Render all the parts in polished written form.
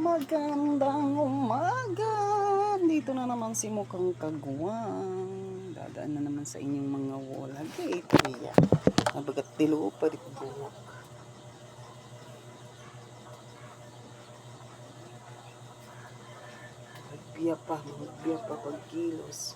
Magandang umaga! Dito na naman si Mukhang Kagwang. Dadaan na naman sa inyong mga wala. Ito iya. Nabagat dilo pa rin buhok. Magbiya pa pagkilos.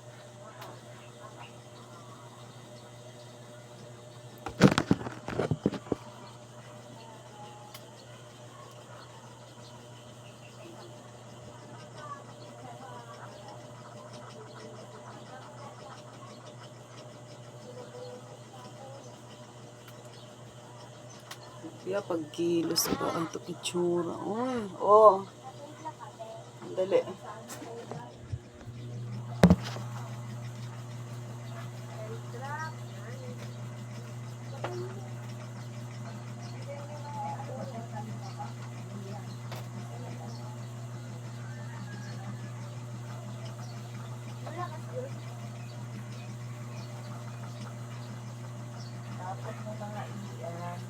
Kaya pagkilos ba ang itsura? Oh. Dali. Dapat mo mga iyan.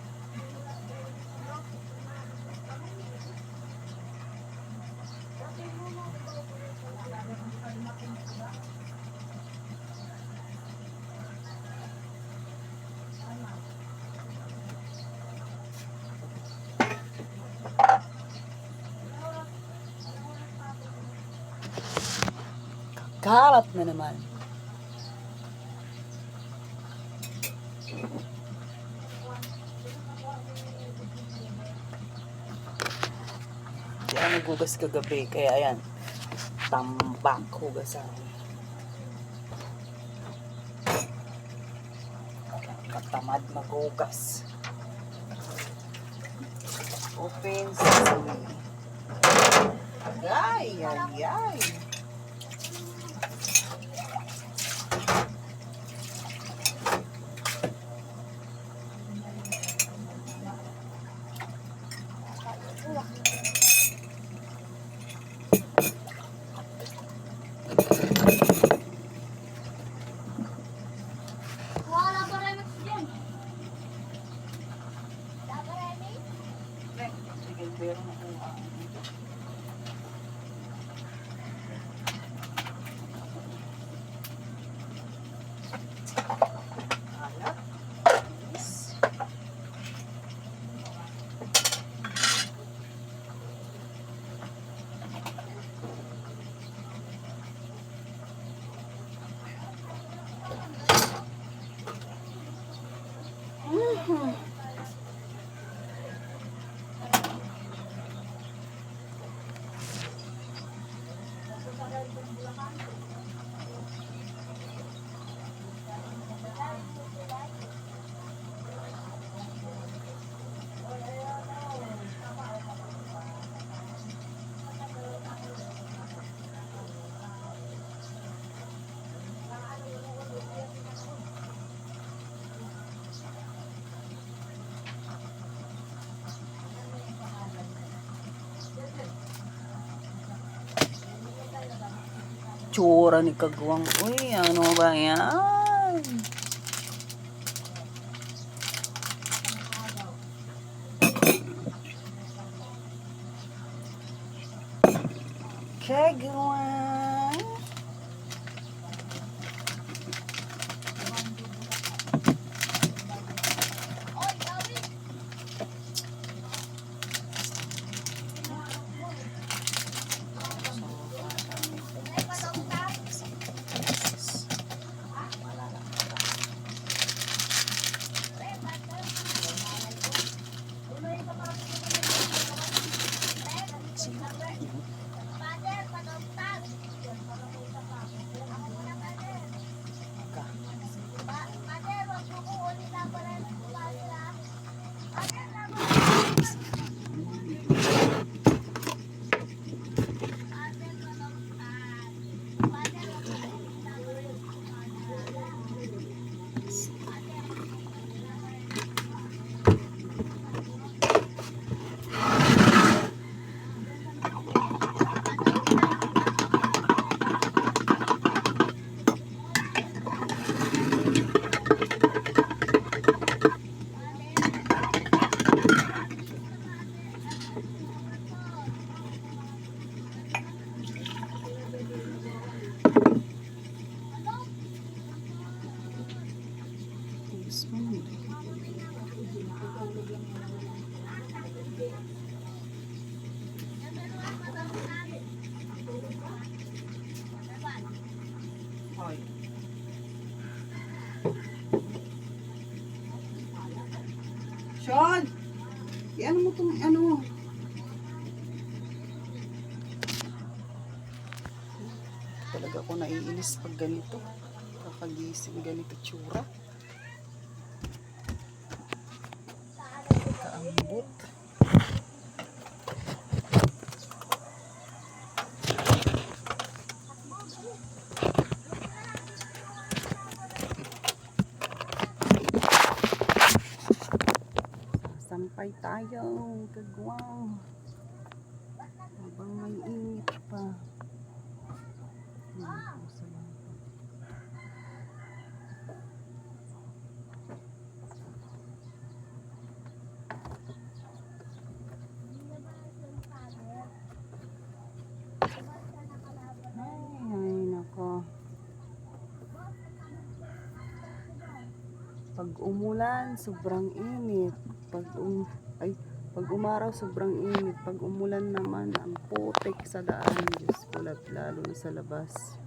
Kalat na naman. Kaya nagugas kagabi. Kaya ayan. Tambak hugasan. Katamad maghugas. Open sesame. Ay. Pero tsura ni Kagwang. Uy, ano ba yan? Kagwang. mo itong ano. Talaga ako naiinis pag ganito. Kakagising ganito tsura. Kaambot. Sampay tayo, kagwang. Habang may init pa. Ay, nako. Pag umulan, sobrang init. Pag umaraw, sobrang init. Pag umulan naman, ang putik sa daan. Diyos ko, lalo na sa labas.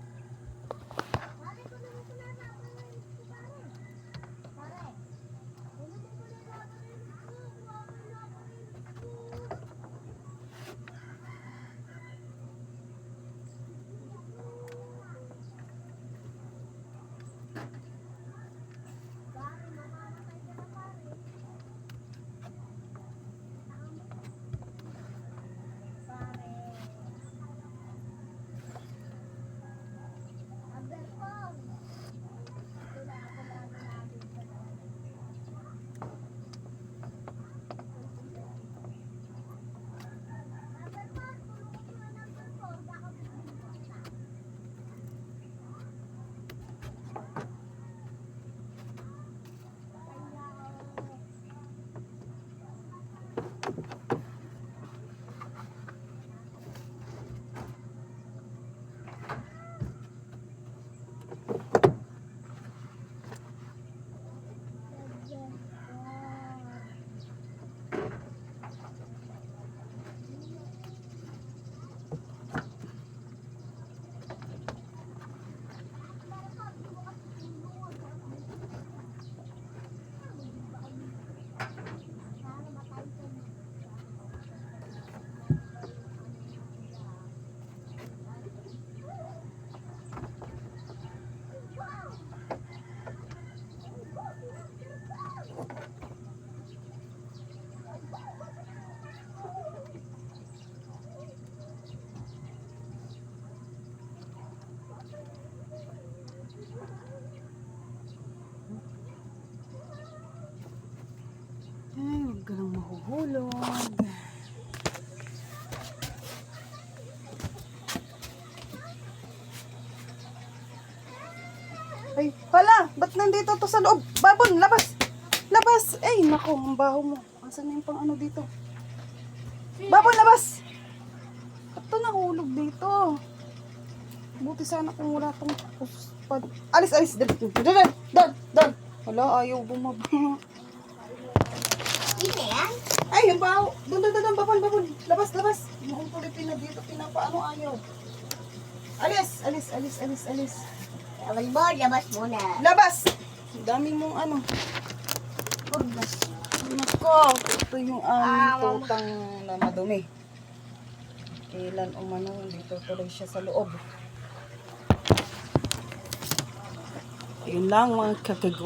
Ay, huwag ka lang mahuhulog. Ay, hala! Ba't nandito to sa loob? Babon, labas! Labas! Ay, nako, ang baho mo. Asan na yung pang ano dito? Babon, labas! Ba't to nahulog dito? Buti sana kung wala tong puspad. Alis, alis! Doon! Hala, ayaw bumaba. Ito yan? Ay, yung baho! Doon, babon! Labas! Yung tulipin na dito, pinapaano ayaw. Alis! Tawal mo, labas muna. Labas! Ang dami mong ano. Urgas. Nako, ito yung Mama. tutang na madumi. Kailan umano, dito tuloy siya sa loob. Yun lang mga kakagawa.